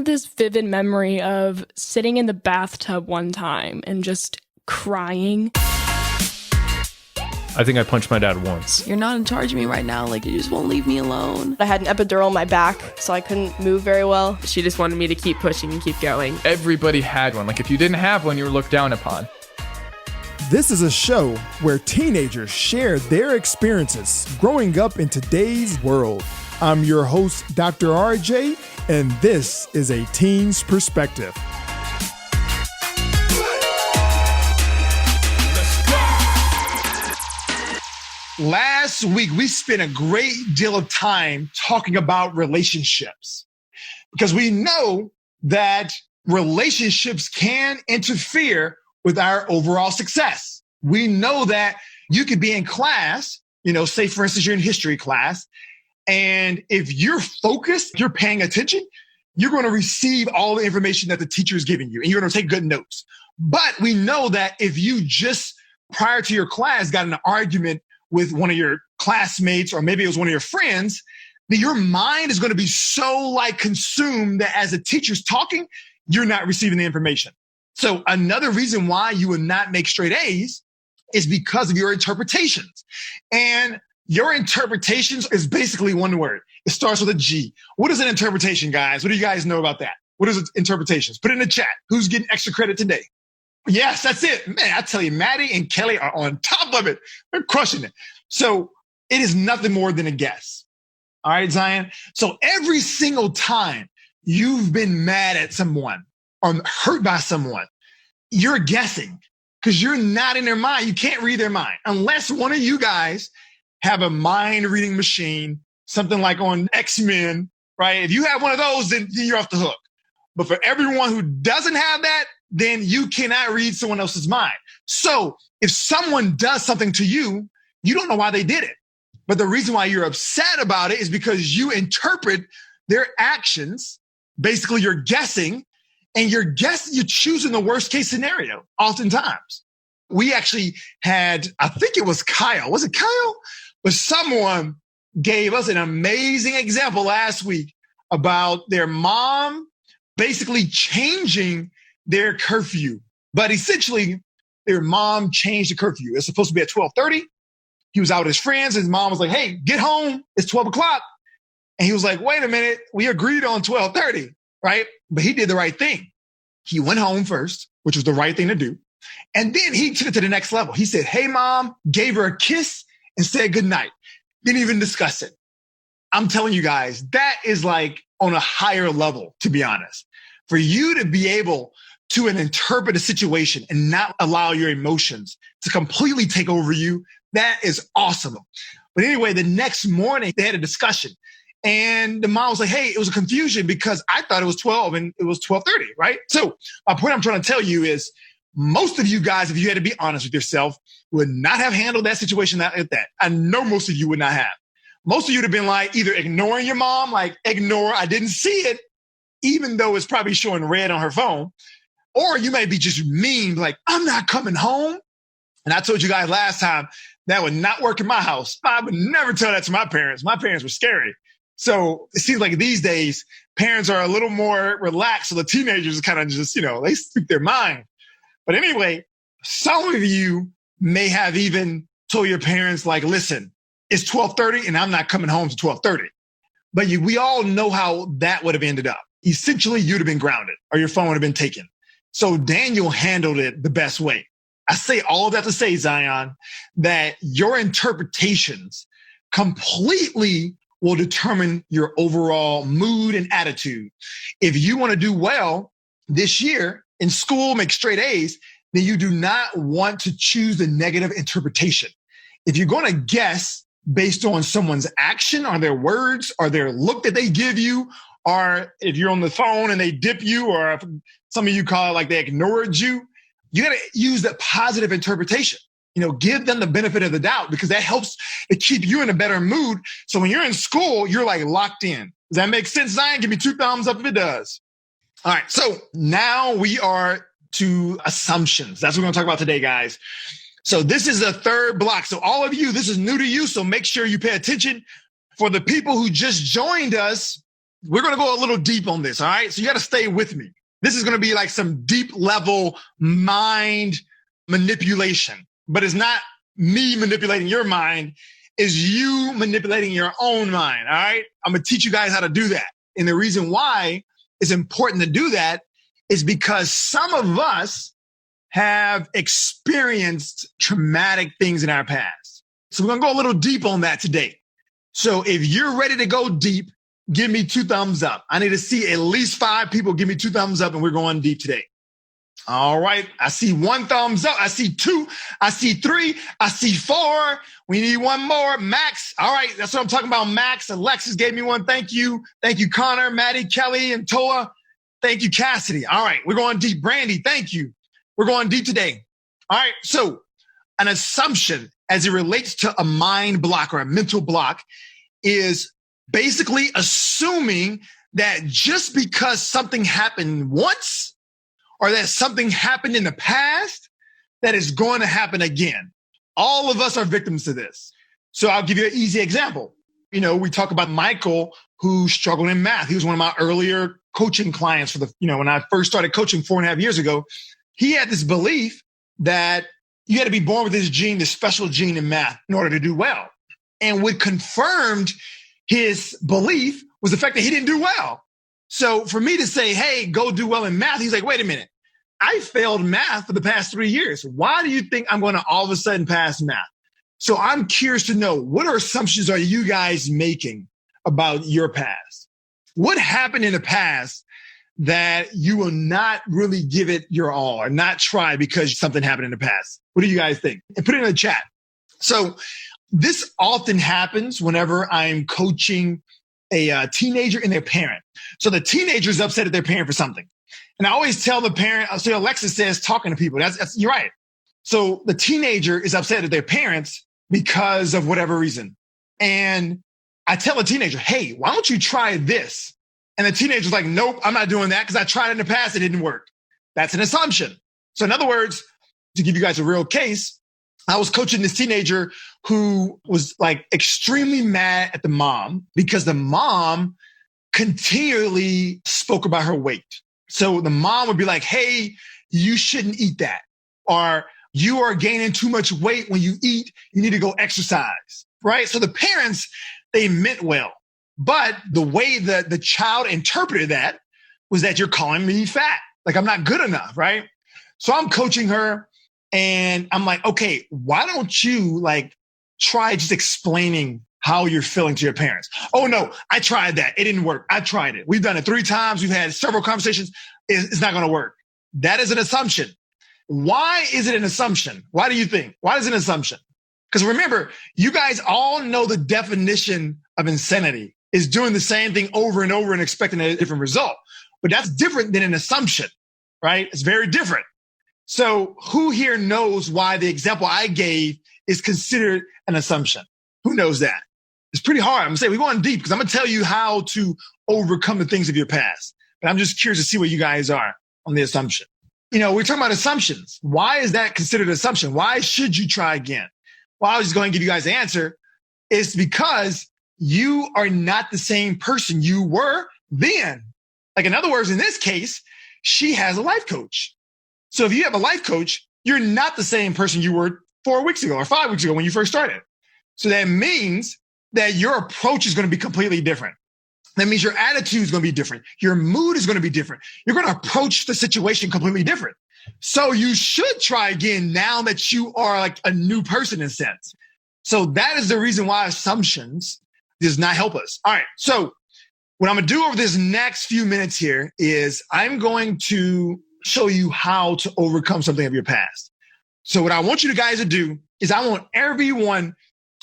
have this vivid memory of sitting in the bathtub one time and just crying. I think I punched my dad once. You're not in charge of me right now. Like, you just won't leave me alone. I had an epidural in my back, so I couldn't move very well. She just wanted me to keep pushing and keep going. Everybody had one. Like, if you didn't have one, you were looked down upon. This is a show where teenagers share their experiences growing up in today's world. I'm your host, Dr. RJ, and this is A Teen's Perspective. Last week, we spent a great deal of time talking about relationships because we know that relationships can interfere with our overall success. We know that you could be in class, say for instance, you're in history class, and if you're focused, you're paying attention, you're going to receive all the information that the teacher is giving you, and you're going to take good notes. But we know that if you just prior to your class got in an argument with one of your classmates, or maybe it was one of your friends, then your mind is going to be so consumed that as the teacher's talking, you're not receiving the information. So another reason why you would not make straight A's is because of your interpretations. And your interpretations is basically one word. It starts with a G. What is an interpretation, guys? What do you guys know about that? What is interpretations? Put it in the chat. Who's getting extra credit today? Yes, that's it. Man, I tell you, Maddie and Kelly are on top of it. They're crushing it. So it is nothing more than a guess. All right, Zion? So every single time you've been mad at someone or hurt by someone, you're guessing because you're not in their mind. You can't read their mind unless one of you guys have a mind reading machine, something like on X-Men, right? If you have one of those, then you're off the hook. But for everyone who doesn't have that, then you cannot read someone else's mind. So if someone does something to you, you don't know why they did it. But the reason why you're upset about it is because you interpret their actions. Basically, you're guessing, and you're choosing the worst case scenario oftentimes. We actually had, I think it was Kyle. Was it Kyle? But someone gave us an amazing example last week about their mom basically changing their curfew. But essentially, their mom changed the curfew. It's supposed to be at 12:30. He was out with his friends. His mom was like, hey, get home. It's 12 o'clock. And he was like, wait a minute. We agreed on 12:30, right? But he did the right thing. He went home first, which was the right thing to do. And then he took it to the next level. He said, hey, mom, gave her a kiss and said goodnight. Didn't even discuss it. I'm telling you guys, that is on a higher level, to be honest. For you to be able to interpret a situation and not allow your emotions to completely take over you, that is awesome. But anyway, the next morning they had a discussion and the mom was like, hey, it was a confusion because I thought it was 12 and it was 12:30, right? So my point I'm trying to tell you is most of you guys, if you had to be honest with yourself, would not have handled that situation like that. I know most of you would not have. Most of you would have been either ignoring your mom, ignore, I didn't see it, even though it's probably showing red on her phone. Or you may be just mean, I'm not coming home. And I told you guys last time, that would not work in my house. I would never tell that to my parents. My parents were scary. So it seems like these days, parents are a little more relaxed. So the teenagers kind of just, they speak their mind. But anyway, some of you may have even told your parents, listen, it's 12:30 and I'm not coming home to 12:30. But we all know how that would have ended up. Essentially, you'd have been grounded or your phone would have been taken. So Daniel handled it the best way. I say all of that to say, Zion, that your interpretations completely will determine your overall mood and attitude. If you want to do well this year in school, make straight A's, then you do not want to choose the negative interpretation. If you're going to guess based on someone's action or their words or their look that they give you, or if you're on the phone and they dip you, or if some of you call it they ignored you, you got to use that positive interpretation. Give them the benefit of the doubt because that helps to keep you in a better mood. So when you're in school, you're locked in. Does that make sense, Zion? Give me 2 thumbs up if it does. All right. So now we are to assumptions. That's what we're going to talk about today, guys. So this is the third block. So all of you, this is new to you. So make sure you pay attention. For the people who just joined us, we're going to go a little deep on this. All right. So you got to stay with me. This is going to be like some deep level mind manipulation, but it's not me manipulating your mind. It's you manipulating your own mind. All right. I'm going to teach you guys how to do that. And the reason why it's important to do that is because some of us have experienced traumatic things in our past. So we're going to go a little deep on that today. So if you're ready to go deep, give me 2 thumbs up. I need to see at least 5 people give me 2 thumbs up, and we're going deep today. All right. I see 1 thumbs up. I see 2. I see 3. I see 4. We need 1 more. Max. All right. That's what I'm talking about. Max. Alexis gave me 1. Thank you. Thank you, Connor, Maddie, Kelly, and Toa. Thank you, Cassidy. All right. We're going deep. Brandy, thank you. We're going deep today. All right. So an assumption as it relates to a mind block or a mental block is basically assuming that just because something happened once or that something happened in the past, that is going to happen again. All of us are victims to this. So I'll give you an easy example. You know, we talk about Michael, who struggled in math. He was one of my earlier coaching clients when I first started coaching 4.5 years ago. He had this belief that you had to be born with this gene, this special gene in math in order to do well. And what confirmed his belief was the fact that he didn't do well. So for me to say, hey, go do well in math, he's like, wait a minute. I failed math for the past 3 years. Why do you think I'm going to all of a sudden pass math? So I'm curious to know, what assumptions are you guys making about your past? What happened in the past that you will not really give it your all or not try because something happened in the past? What do you guys think? And put it in the chat. So this often happens whenever I'm coaching a teenager and their parent. So the teenager's upset at their parent for something. And I always tell the parent, so Alexis says, talking to people, that's you're right. So the teenager is upset at their parents because of whatever reason. And I tell a teenager, hey, why don't you try this? And the teenager's like, nope, I'm not doing that because I tried it in the past. It didn't work. That's an assumption. So in other words, to give you guys a real case, I was coaching this teenager who was like extremely mad at the mom because the mom continually spoke about her weight. So the mom would be like, hey, you shouldn't eat that. Or you are gaining too much weight when you eat. You need to go exercise, right? So the parents, they meant well. But the way that the child interpreted that was that you're calling me fat. Like I'm not good enough, right? So I'm coaching her and I'm like, okay, why don't you like try just explaining how you're feeling to your parents? Oh no, I tried that. It didn't work. I tried it. We've done it 3 times. We've had several conversations. It's not going to work. That is an assumption. Why is it an assumption? Why do you think? Why is it an assumption? Because remember, you guys all know the definition of insanity is doing the same thing over and over and expecting a different result. But that's different than an assumption, right? It's very different. So who here knows why the example I gave is considered an assumption? Who knows that? It's pretty hard. I'm going to say we're going deep because I'm going to tell you how to overcome the things of your past. But I'm just curious to see where you guys are on the assumption. You know, we're talking about assumptions. Why is that considered an assumption? Why should you try again? Well, I was just going to give you guys the answer. It's because you are not the same person you were then. Like, in other words, in this case, she has a life coach. So if you have a life coach, you're not the same person you were 4 weeks ago or 5 weeks ago when you first started. So that means that your approach is going to be completely different. That means your attitude is going to be different. Your mood is going to be different. You're going to approach the situation completely different. So you should try again now that you are like a new person in a sense. So that is the reason why assumptions does not help us. All right. So what I'm going to do over this next few minutes here is I'm going to show you how to overcome something of your past. So what I want you guys to do is I want everyone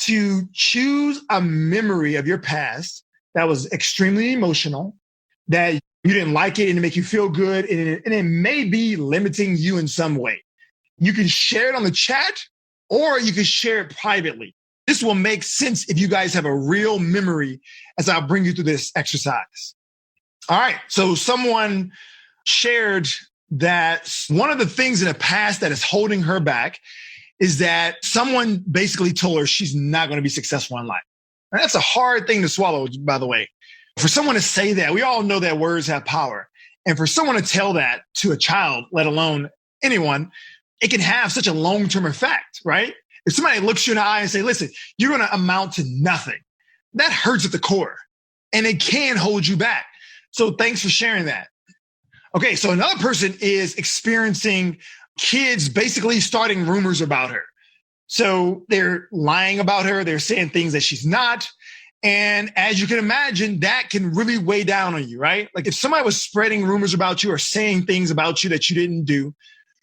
to choose a memory of your past that was extremely emotional, that you didn't like it and it make you feel good, and it may be limiting you in some way. You can share it on the chat or you can share it privately. This will make sense if you guys have a real memory as I bring you through this exercise. All right. So someone shared that one of the things in the past that is holding her back is that someone basically told her she's not going to be successful in life. And that's a hard thing to swallow, by the way. For someone to say that, we all know that words have power. And for someone to tell that to a child, let alone anyone, it can have such a long-term effect, right? If somebody looks you in the eye and say, listen, you're going to amount to nothing, that hurts at the core and it can hold you back. So thanks for sharing that. Okay, so another person is experiencing kids basically starting rumors about her. So they're lying about her. They're saying things that she's not. And as you can imagine, that can really weigh down on you, right? Like if somebody was spreading rumors about you or saying things about you that you didn't do,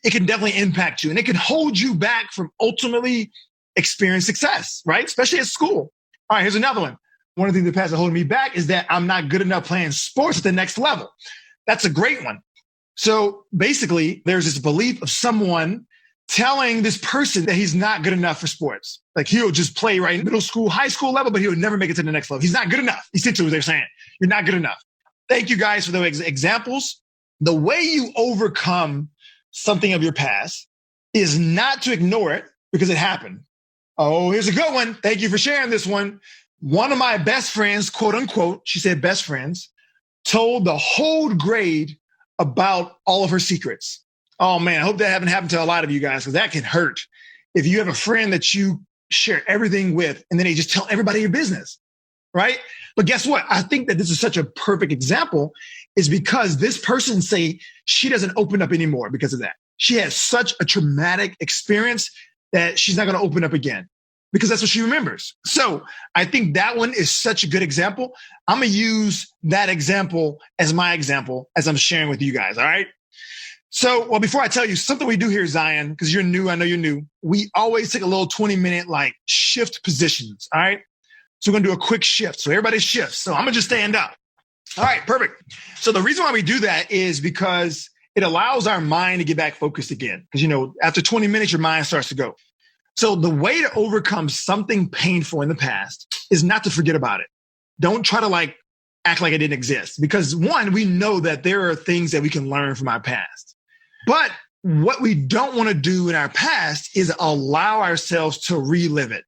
it can definitely impact you and it can hold you back from ultimately experiencing success, right? Especially at school. All right, here's another one. One of the things that passes holding me back is that I'm not good enough playing sports at the next level. That's a great one. So basically, there's this belief of someone telling this person that he's not good enough for sports. Like he'll just play right middle school, high school level, but he'll never make it to the next level. He's not good enough. Essentially what they're saying. You're not good enough. Thank you guys for those examples. The way you overcome something of your past is not to ignore it because it happened. Oh, here's a good one. Thank you for sharing this one. One of my best friends, quote unquote, she said best friends, told the whole grade about all of her secrets. Oh man, I hope that haven't happened to a lot of you guys because that can hurt. If you have a friend that you share everything with and then they just tell everybody your business, right? But guess what? I think that this is such a perfect example is because this person say she doesn't open up anymore because of that. She had such a traumatic experience that she's not going to open up again because that's what she remembers. So I think that one is such a good example. I'm going to use that example as my example as I'm sharing with you guys. All right. So, well, before I tell you something we do here, Zion, because you're new, I know you're new. We always take a little 20-minute like shift positions. All right. So we're going to do a quick shift. So everybody shifts. So I'm going to just stand up. All right, perfect. So the reason why we do that is because it allows our mind to get back focused again. Because, after 20 minutes, your mind starts to go. So the way to overcome something painful in the past is not to forget about it. Don't try to act like it didn't exist. Because one, we know that there are things that we can learn from our past. But what we don't want to do in our past is allow ourselves to relive it.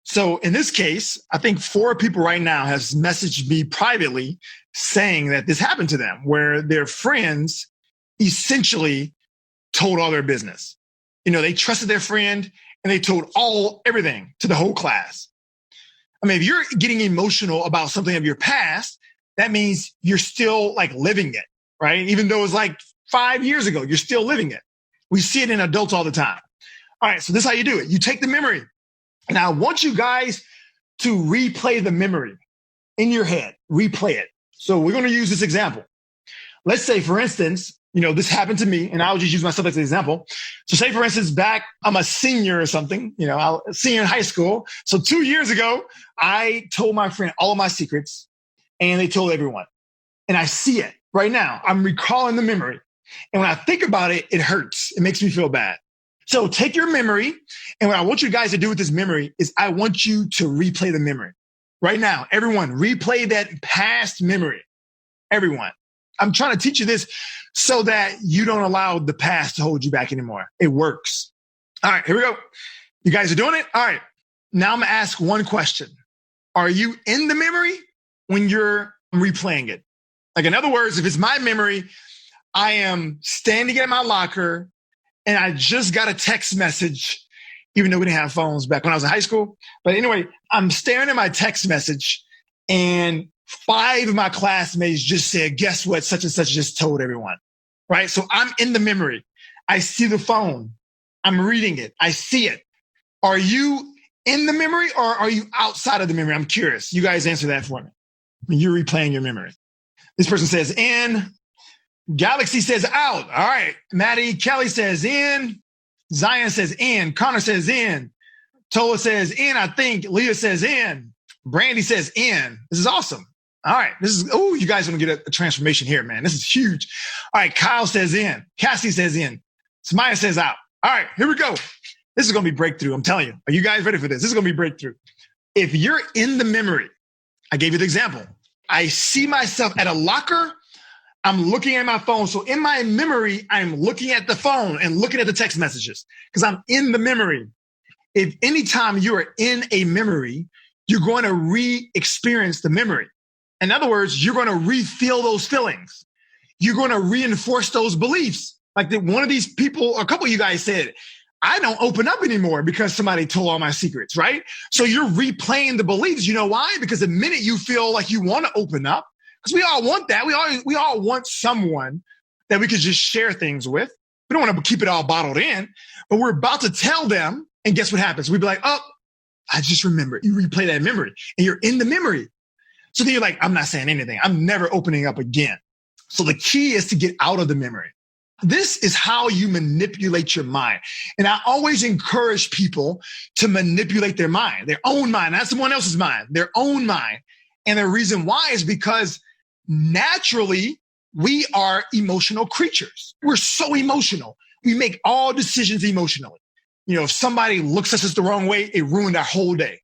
So in this case, I think 4 people right now has messaged me privately saying that this happened to them, where their friends essentially told all their business. They trusted their friend and they told everything to the whole class. I mean, if you're getting emotional about something of your past, that means you're still living it, right? Even though it's 5 years ago, you're still living it. We see it in adults all the time. All right, so this is how you do it. You take the memory, and I want you guys to replay the memory in your head. Replay it. So we're going to use this example. Let's say, for instance, this happened to me, and I'll just use myself as an example. So say, for instance, I'm a senior or something, a senior in high school. So 2 years ago, I told my friend all of my secrets, and they told everyone. And I see it right now. I'm recalling the memory. And when I think about it, it hurts. It makes me feel bad. So take your memory. And what I want you guys to do with this memory is I want you to replay the memory right now. Everyone, replay that past memory. Everyone. I'm trying to teach you this so that you don't allow the past to hold you back anymore. It works. All right, here we go. You guys are doing it? All right. Now I'm going to ask one question. Are you in the memory when you're replaying it? In other words, if it's my memory, I am standing at my locker and I just got a text message, even though we didn't have phones back when I was in high school. But anyway, I'm staring at my text message and 5 of my classmates just said, guess what? Such and such just told everyone, right? So I'm in the memory. I see the phone. I'm reading it. I see it. Are you in the memory or are you outside of the memory? I'm curious. You guys answer that for me when you're replaying your memory. This person says in. Galaxy says out. All right. Maddie Kelly says in. Zion says in. Connor says in. Tola says in. I think Leah says in. Brandy says in. This is awesome. All right. You guys want to get a transformation here, man. This is huge. All right. Kyle says in. Cassie says in. Samaya says out. All right. Here we go. This is going to be breakthrough. I'm telling you. Are you guys ready for this? This is going to be breakthrough. If you're in the memory, I gave you the example. I see myself at a locker. I'm looking at my phone. So in my memory, I'm looking at the phone and looking at the text messages because I'm in the memory. If anytime you are in a memory, you're going to re-experience the memory. In other words, you're going to refill those feelings. You're going to reinforce those beliefs. Like one of these people, a couple of you guys said, I don't open up anymore because somebody told all my secrets, right? So you're replaying the beliefs. You know why? Because the minute you feel like you want to open up, because we all want that. We all want someone that we could just share things with. We don't want to keep it all bottled in, but we're about to tell them. And guess what happens? We'd be like, oh, I just remembered. You replay that memory and you're in the memory. So then you're like, I'm not saying anything. I'm never opening up again. So the key is to get out of the memory. This is how you manipulate your mind. And I always encourage people to manipulate their mind, their own mind, not someone else's mind, their own mind. And the reason why is because naturally we are emotional creatures. We're so emotional. We make all decisions emotionally. You know, if somebody looks at us the wrong way, it ruined our whole day.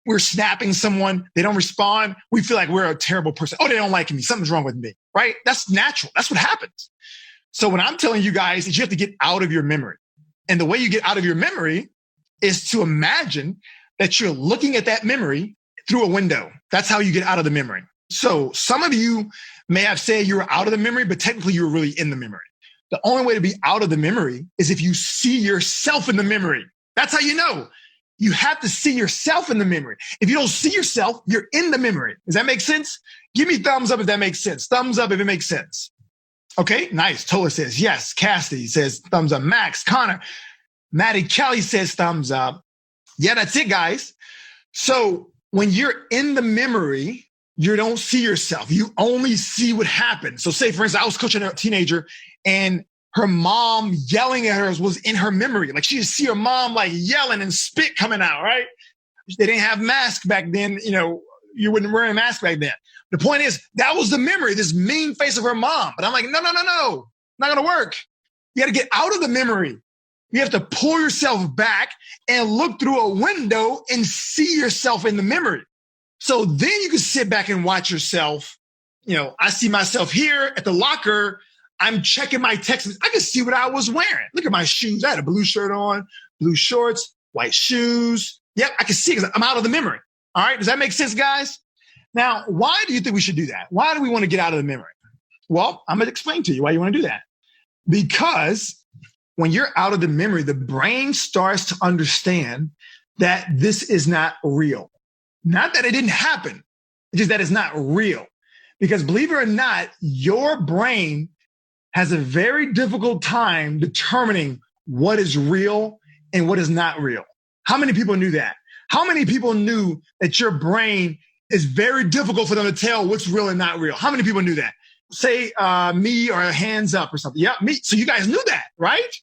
We're snapping someone, they don't respond. We feel like we're a terrible person. Oh, they don't like me. Something's wrong with me, right? That's natural. That's what happens. So what I'm telling you guys is you have to get out of your memory. And the way you get out of your memory is to imagine that you're looking at that memory through a window. That's how you get out of the memory. So some of you may have said you were out of the memory, but technically you were really in the memory. The only way to be out of the memory is if you see yourself in the memory. That's how you know. You have to see yourself in the memory. If you don't see yourself, you're in the memory. Does that make sense? Give me thumbs up if that makes sense. Thumbs up if it makes sense. Okay, nice. Tola says yes. Cassidy says thumbs up. Max, Connor, Maddie Kelly says thumbs up. Yeah, that's it, guys. So when you're in the memory, you don't see yourself. You only see what happened. So say, for instance, I was coaching a teenager and her mom yelling at her was in her memory. Like she would see her mom like yelling and spit coming out, right? They didn't have masks back then. You know, you wouldn't wear a mask back then. The point is, that was the memory, this mean face of her mom. But I'm like, no, not going to work. You got to get out of the memory. You have to pull yourself back and look through a window and see yourself in the memory. So then you can sit back and watch yourself. You know, I see myself here at the locker. I'm checking my texts. I can see what I was wearing. Look at my shoes. I had a blue shirt on, blue shorts, white shoes. Yep, I can see because I'm out of the memory. All right, does that make sense, guys? Now, why do you think we should do that? Why do we want to get out of the memory? Well, I'm going to explain to you why you want to do that. Because when you're out of the memory, the brain starts to understand that this is not real. Not that it didn't happen, it's just that it's not real. Because believe it or not, your brain has a very difficult time determining what is real and what is not real. How many people knew that? How many people knew that your brain is very difficult for them to tell what's real and not real? How many people knew that? Say me or hands up or something. Yeah, me. So you guys knew that, right?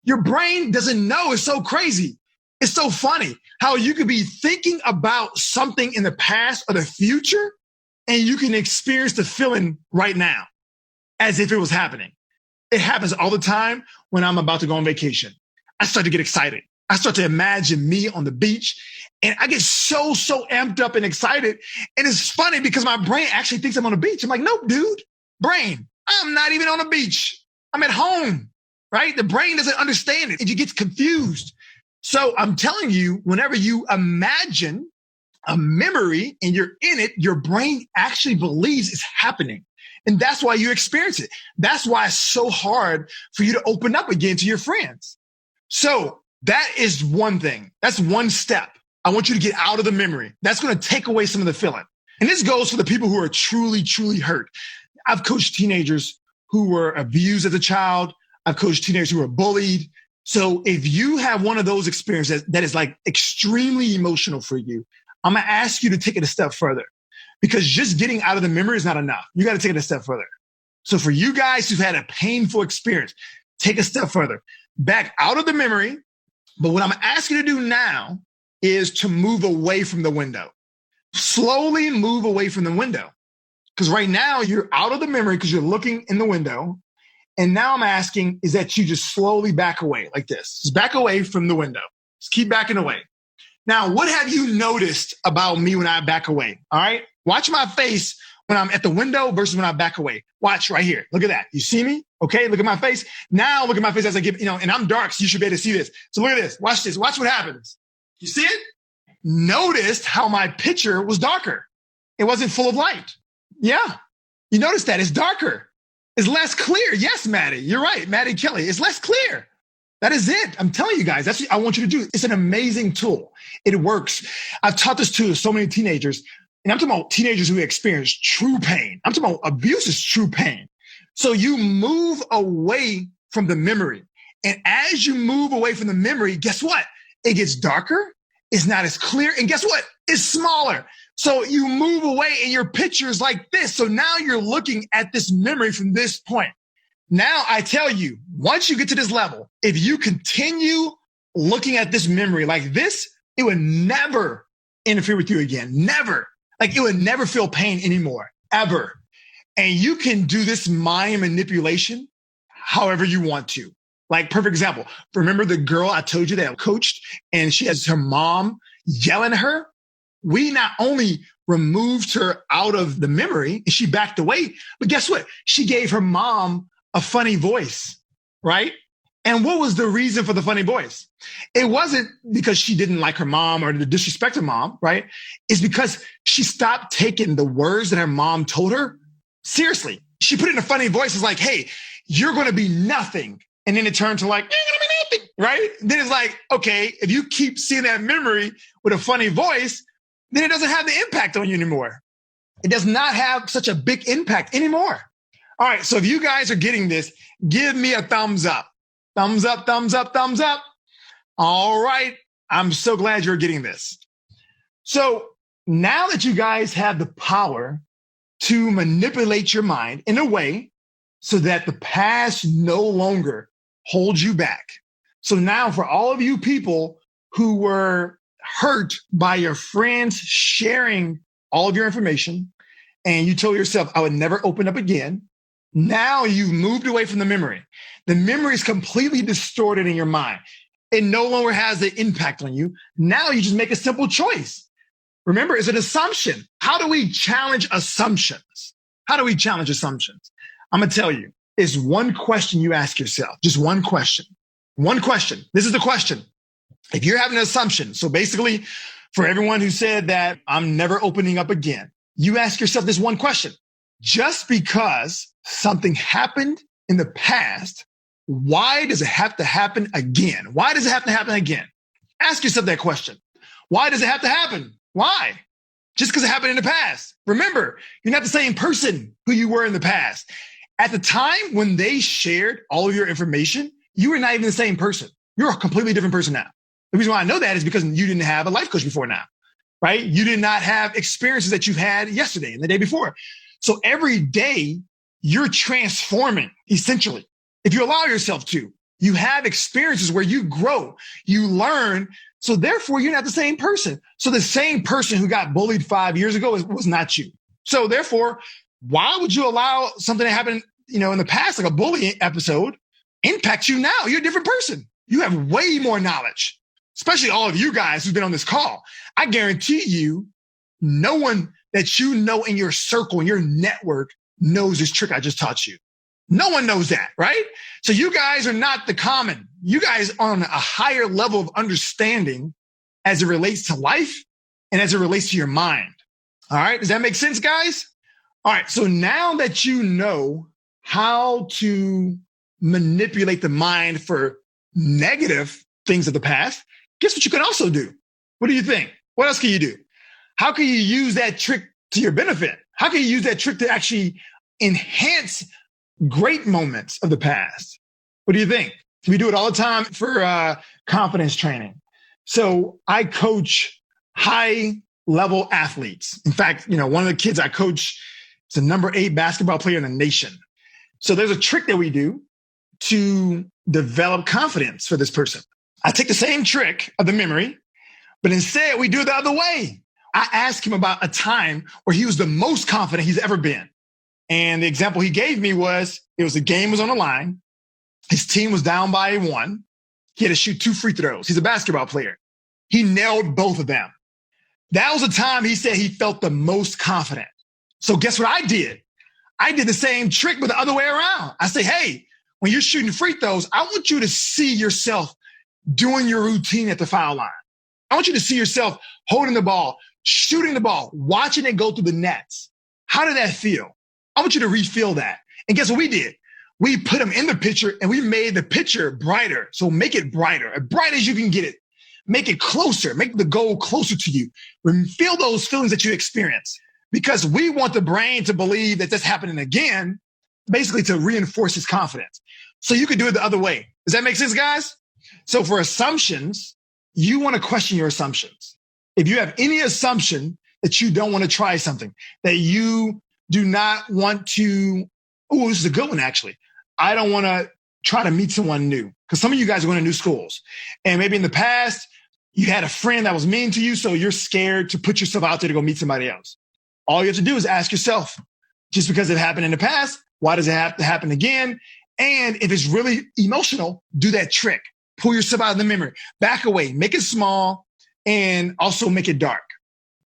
Your brain doesn't know. It's so crazy. It's so funny how you could be thinking about something in the past or the future and you can experience the feeling right now as if it was happening. It happens all the time when I'm about to go on vacation. I start to get excited. I start to imagine me on the beach and I get so amped up and excited. And it's funny because my brain actually thinks I'm on the beach. I'm like, nope, dude, brain, I'm not even on the beach. I'm at home, right? The brain doesn't understand it and you get confused. So I'm telling you, whenever you imagine a memory and you're in it, your brain actually believes it's happening. And that's why you experience it. That's why it's so hard for you to open up again to your friends. So that is one thing. That's one step. I want you to get out of the memory. That's going to take away some of the feeling. And this goes for the people who are truly hurt. I've coached teenagers who were abused as a child. I've coached teenagers who were bullied. So if you have one of those experiences that is like extremely emotional for you, I'm going to ask you to take it a step further because just getting out of the memory is not enough. You got to take it a step further. So for you guys who've had a painful experience, take a step further, back out of the memory. But what I'm asking you to do now is to move away from the window. Slowly move away from the window. Because right now you're out of the memory because you're looking in the window. And now I'm asking is that you just slowly back away like this. Just back away from the window. Just keep backing away. Now, what have you noticed about me when I back away? All right. Watch my face when I'm at the window versus when I back away. Watch right here. Look at that. You see me? Okay. Look at my face. Now look at my face as I give, and I'm dark, so you should be able to see this. So look at this. Watch this. Watch what happens. You see it? Notice how my picture was darker. It wasn't full of light. Yeah. You notice that it's darker. It's less clear. Yes, Maddie, you're right. Maddie Kelly, it's less clear. That is it. I'm telling you guys, that's what I want you to do. It's an amazing tool. It works. I've taught this to so many teenagers, and I'm talking about teenagers who experience true pain. I'm talking about abuse is true pain. So you move away from the memory. And as you move away from the memory, guess what? It gets darker. It's not as clear. And guess what? It's smaller. So you move away and your picture is like this. So now you're looking at this memory from this point. Now I tell you, once you get to this level, if you continue looking at this memory like this, it would never interfere with you again. Never. Like it would never feel pain anymore, ever. And you can do this mind manipulation however you want to. Like, perfect example. Remember the girl I told you that I coached and she has her mom yelling at her? We not only removed her out of the memory and she backed away, but guess what? She gave her mom a funny voice, right? And what was the reason for the funny voice? It wasn't because she didn't like her mom or to disrespect her mom, right? It's because she stopped taking the words that her mom told her seriously. She put it in a funny voice. It's like, hey, you're going to be nothing. And then it turned to like, you're going to be nothing, right? Then it's like, okay, if you keep seeing that memory with a funny voice, then it doesn't have the impact on you anymore. It does not have such a big impact anymore. All right, so if you guys are getting this, give me a thumbs up. Thumbs up, thumbs up, thumbs up. All right, I'm so glad you're getting this. So now that you guys have the power to manipulate your mind in a way so that the past no longer holds you back. So now for all of you people who were hurt by your friends sharing all of your information and you told yourself, I would never open up again. Now you've moved away from the memory. The memory is completely distorted in your mind. It no longer has the impact on you. Now you just make a simple choice. Remember, it's an assumption. How do we challenge assumptions? How do we challenge assumptions? I'm going to tell you. It's one question you ask yourself. Just one question. One question. This is the question. If you're having an assumption, so basically for everyone who said that I'm never opening up again, you ask yourself this one question. Just because something happened in the past, why does it have to happen again? Why does it have to happen again? Ask yourself that question. Why does it have to happen? Why? Just because it happened in the past. Remember, you're not the same person who you were in the past. At the time when they shared all of your information, you were not even the same person. You're a completely different person now. The reason why I know that is because you didn't have a life coach before now, right? You did not have experiences that you've had yesterday and the day before. So every day you're transforming, essentially. If you allow yourself to, you have experiences where you grow, you learn. So therefore, you're not the same person. So the same person who got bullied 5 years ago was not you. So therefore, why would you allow something to happen, in the past, like a bullying episode, impact you now? You're a different person. You have way more knowledge, especially all of you guys who've been on this call. I guarantee you, no one that you know in your circle, in your network, knows this trick I just taught you. No one knows that, right? So you guys are not the common. You guys are on a higher level of understanding as it relates to life and as it relates to your mind. All right. Does that make sense, guys? All right. So now that you know how to manipulate the mind for negative things of the past, guess what you can also do? What do you think? What else can you do? How can you use that trick to your benefit? How can you use that trick to actually enhance great moments of the past? What do you think? We do it all the time for confidence training. So I coach high level athletes. In fact, one of the kids I coach is a number 8 basketball player in the nation. So there's a trick that we do to develop confidence for this person. I take the same trick of the memory, but instead we do it the other way. I asked him about a time where he was the most confident he's ever been. And the example he gave me was, the game was on the line. His team was down by 1. He had to shoot 2 free throws. He's a basketball player. He nailed both of them. That was the time he said he felt the most confident. So guess what I did? I did the same trick, but the other way around. I say, hey, when you're shooting free throws, I want you to see yourself doing your routine at the foul line. I want you to see yourself holding the ball, shooting the ball, watching it go through the nets. How did that feel? I want you to re-feel that. And guess what we did? We put them in the picture and we made the picture brighter. So make it brighter, as bright as you can get it. Make it closer. Make the goal closer to you. Feel those feelings that you experience, because we want the brain to believe that that's happening again, basically to reinforce its confidence. So you could do it the other way. Does that make sense, guys? So for assumptions, you want to question your assumptions. If you have any assumption that you don't want to try something, that you do not want to, oh, this is a good one, actually. I don't want to try to meet someone new, because some of you guys are going to new schools. And maybe in the past, you had a friend that was mean to you, so you're scared to put yourself out there to go meet somebody else. All you have to do is ask yourself, just because it happened in the past, why does it have to happen again? And if it's really emotional, do that trick. Pull yourself out of the memory. Back away. Make it small and also make it dark.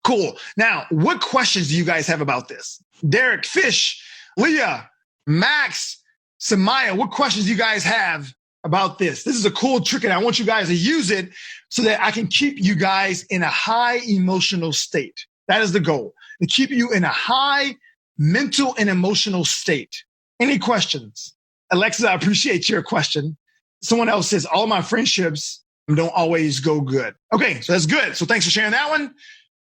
Cool. Now, what questions do you guys have about this? Derek, Fish, Leah, Max, Samaya, what questions do you guys have about this? This is a cool trick, and I want you guys to use it so that I can keep you guys in a high emotional state. That is the goal, to keep you in a high mental and emotional state. Any questions? Alexis, I appreciate your question. Someone else says, all of my friendships don't always go good. Okay, so that's good. So thanks for sharing that one.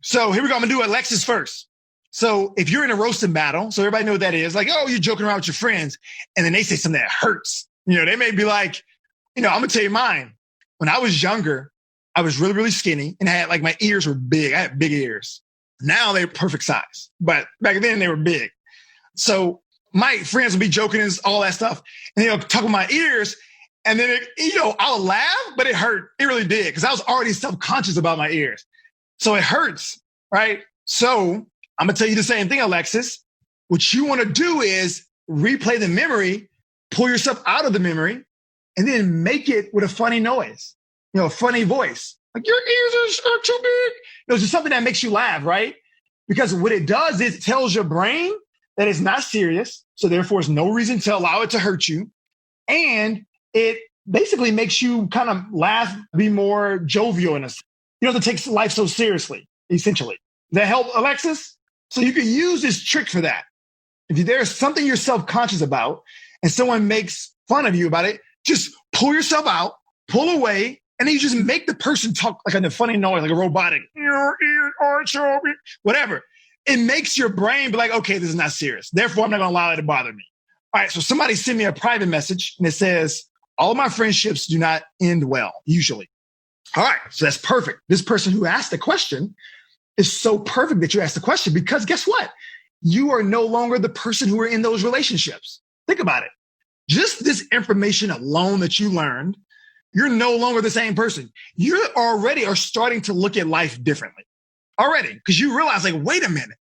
So here we go. I'm going to do Alexis first. So if you're in a roasting battle, so everybody know what that is, like, oh, you're joking around with your friends, and then they say something that hurts. They may be like, I'm going to tell you mine. When I was younger, I was really, really skinny, and I had, like, my ears were big. I had big ears. Now they're perfect size, but back then they were big. So my friends would be joking and all that stuff, and they'll talk about my ears, and then, I would laugh, but it hurt. It really did, because I was already self-conscious about my ears. So it hurts, right? So I'm going to tell you the same thing, Alexis. What you want to do is replay the memory, pull yourself out of the memory, and then make it with a funny noise, a funny voice. Like, your ears are too big. It's just something that makes you laugh, right? Because what it does is it tells your brain that it's not serious. So therefore, there's no reason to allow it to hurt you. And it basically makes you kind of laugh, be more jovial in a sense. You don't have to take life so seriously, essentially. Does that help, Alexis? So you can use this trick for that. If there's something you're self-conscious about and someone makes fun of you about it, just pull yourself out, pull away, and then you just make the person talk like a funny noise, like a robotic, your ears are so big, whatever. It makes your brain be like, okay, this is not serious. Therefore, I'm not going to allow it to bother me. All right, so somebody sent me a private message, and it says, all of my friendships do not end well, usually. All right, so that's perfect. This person who asked the question is so perfect that you asked the question, because guess what? You are no longer the person who are in those relationships. Think about it. Just this information alone that you learned, you're no longer the same person. You already are starting to look at life differently already, because you realize, like, wait a minute,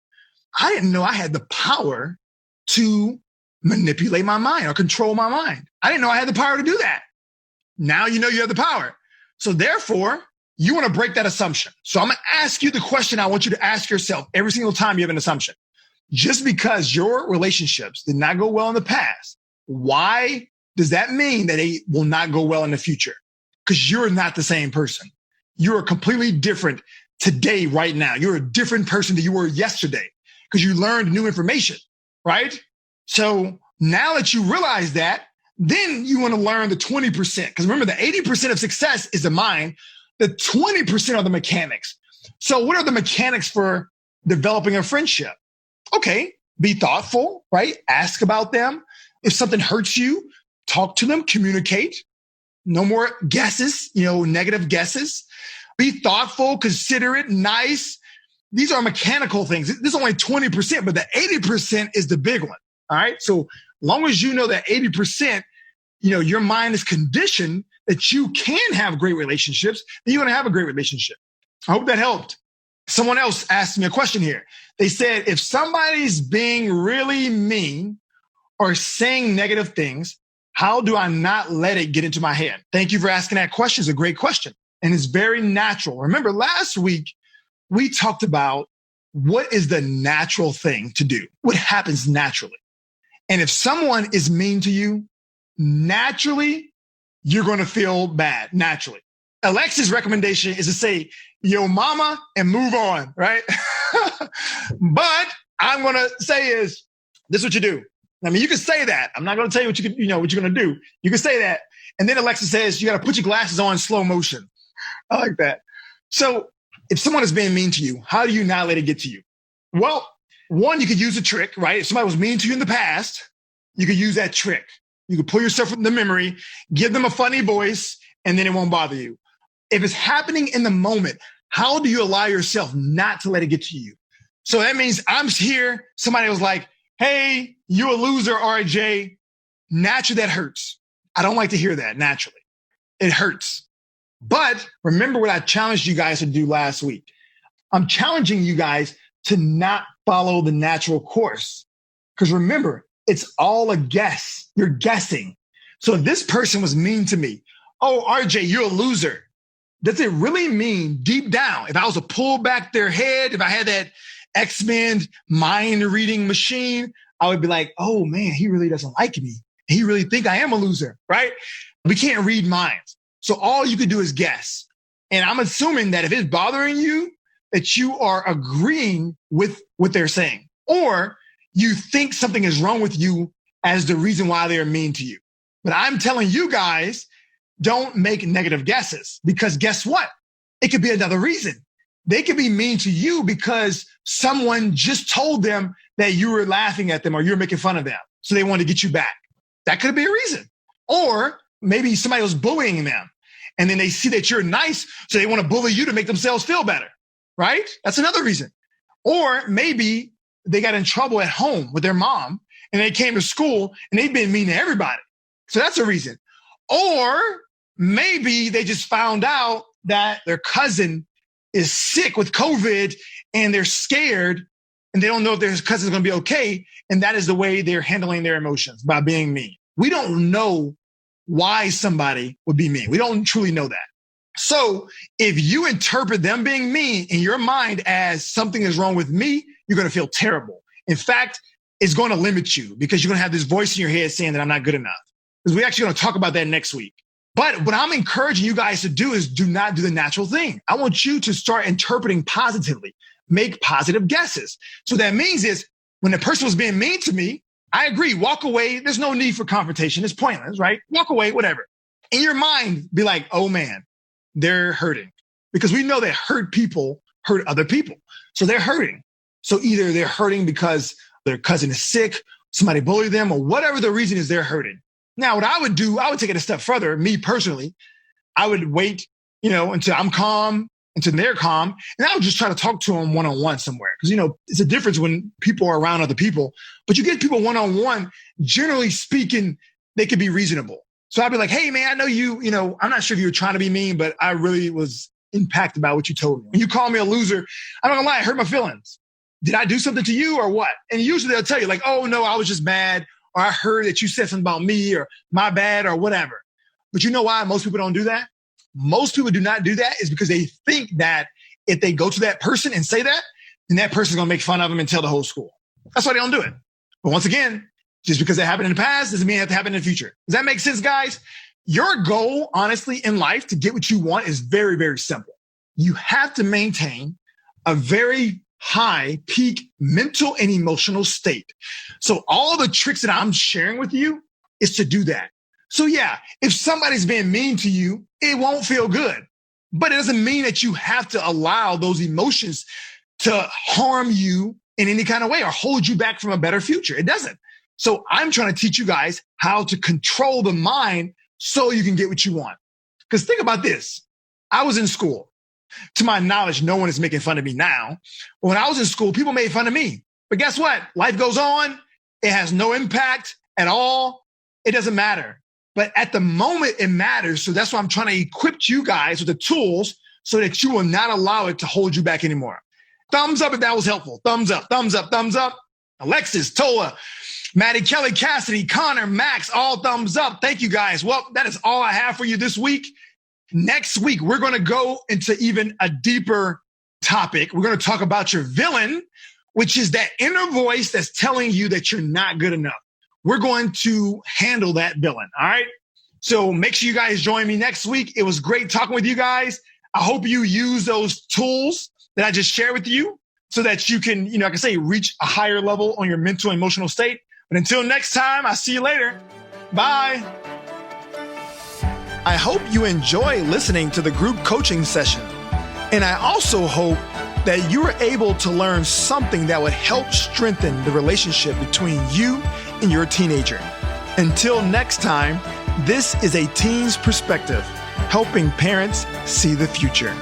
I didn't know I had the power to manipulate my mind or control my mind. I didn't know I had the power to do that. Now you know you have the power. So therefore, you want to break that assumption. So I'm going to ask you the question I want you to ask yourself every single time you have an assumption. Just because your relationships did not go well in the past, why does that mean that they will not go well in the future? Because you're not the same person. You're completely different today, right now. You're a different person than you were yesterday because you learned new information, right? So now that you realize that, then you want to learn the 20%. Because remember, the 80% of success is the mind. The 20% are the mechanics. So what are the mechanics for developing a friendship? Okay, be thoughtful, right? Ask about them. If something hurts you, talk to them, communicate. No more guesses, negative guesses. Be thoughtful, considerate, nice. These are mechanical things. This is only 20%, but the 80% is the big one. All right. So long as you know that 80%, your mind is conditioned that you can have great relationships, then you're going to have a great relationship. I hope that helped. Someone else asked me a question here. They said, if somebody's being really mean or saying negative things, how do I not let it get into my head? Thank you for asking that question. It's a great question. And it's very natural. Remember, last week, we talked about what is the natural thing to do, what happens naturally. And if someone is mean to you, naturally, you're going to feel bad, naturally. Alexa's recommendation is to say, yo mama, and move on, right? But I'm going to say is, this is what you do. I mean, you can say that. I'm not going to tell you what what you're going to do. You can say that. And then Alexa says, you got to put your glasses on in slow motion. I like that. So if someone is being mean to you, how do you not let it get to you? Well, one, you could use a trick, right? If somebody was mean to you in the past, you could use that trick. You could pull yourself from the memory, give them a funny voice, and then it won't bother you. If it's happening in the moment, how do you allow yourself not to let it get to you? So that means I'm here. Somebody was like, hey, you a loser, RJ. Naturally, that hurts. I don't like to hear that naturally. It hurts. But remember what I challenged you guys to do last week. I'm challenging you guys to not follow the natural course. Because remember, it's all a guess. You're guessing. So if this person was mean to me, oh, RJ, you're a loser. Does it really mean deep down, if I was to pull back their head, if I had that X-Men mind reading machine, I would be like, oh man, he really doesn't like me. He really think I am a loser, right? We can't read minds. So all you can do is guess. And I'm assuming that if it's bothering you, that you are agreeing with what they're saying, or you think something is wrong with you as the reason why they're mean to you. But I'm telling you guys, don't make negative guesses, because guess what? It could be another reason. They could be mean to you because someone just told them that you were laughing at them or you're making fun of them. So they want to get you back. That could be a reason. Or maybe somebody was bullying them and then they see that you're nice, so they want to bully you to make themselves feel better, right? That's another reason. Or maybe they got in trouble at home with their mom and they came to school and they've been mean to everybody. So that's a reason. Or maybe they just found out that their cousin is sick with COVID and they're scared and they don't know if their cousin's going to be okay. And that is the way they're handling their emotions, by being mean. We don't know why somebody would be mean. We don't truly know that. So if you interpret them being mean in your mind as something is wrong with me, you're going to feel terrible. In fact, it's going to limit you because you're going to have this voice in your head saying that I'm not good enough. Because we're actually going to talk about that next week. But what I'm encouraging you guys to do is do not do the natural thing. I want you to start interpreting positively, make positive guesses. So that means is when the person was being mean to me, I agree, walk away. There's no need for confrontation. It's pointless, right? Walk away, whatever. In your mind, be like, oh man, they're hurting. Because we know that hurt people hurt other people. So they're hurting. So either they're hurting because their cousin is sick, somebody bullied them, or whatever the reason is, they're hurting. Now, what I would do, I would take it a step further. Me personally, I would wait, until I'm calm, until they're calm, and I would just try to talk to them one-on-one somewhere. Because, it's a difference when people are around other people, but you get people one-on-one, generally speaking, they could be reasonable. So I'd be like, hey, man, I know I'm not sure if you were trying to be mean, but I really was impacted by what you told me. When you call me a loser, I'm not gonna lie, it hurt my feelings. Did I do something to you or what? And usually they'll tell you like, oh, no, I was just mad. Or I heard that you said something about me or my bad or whatever. But you know why most people don't do that? Most people do not do that is because they think that if they go to that person and say that, then that person's going to make fun of them and tell the whole school. That's why they don't do it. But once again, just because it happened in the past doesn't mean it has to happen in the future. Does that make sense, guys? Your goal, honestly, in life to get what you want is very, very simple. You have to maintain a very high peak mental and emotional state. So all the tricks that I'm sharing with you is to do that. So yeah, if somebody's being mean to you, it won't feel good, but it doesn't mean that you have to allow those emotions to harm you in any kind of way or hold you back from a better future. It doesn't. So I'm trying to teach you guys how to control the mind so you can get what you want. Because think about this. I was in school. To my knowledge, no one is making fun of me now. But when I was in school, people made fun of me. But guess what? Life goes on. It has no impact at all. It doesn't matter. But at the moment, it matters. So that's why I'm trying to equip you guys with the tools so that you will not allow it to hold you back anymore. Thumbs up if that was helpful. Thumbs up, thumbs up, thumbs up. Alexis, Tola, Maddie, Kelly, Cassidy, Connor, Max, all thumbs up. Thank you guys. Well, that is all I have for you this week. Next week, we're going to go into even a deeper topic. We're going to talk about your villain, which is that inner voice that's telling you that you're not good enough. We're going to handle that villain. All right. So make sure you guys join me next week. It was great talking with you guys. I hope you use those tools that I just shared with you so that you can, like I say, reach a higher level on your mental and emotional state. But until next time, I'll see you later. Bye. I hope you enjoy listening to the group coaching session. And I also hope that you are able to learn something that would help strengthen the relationship between you and your teenager. Until next time, this is a teen's perspective, helping parents see the future.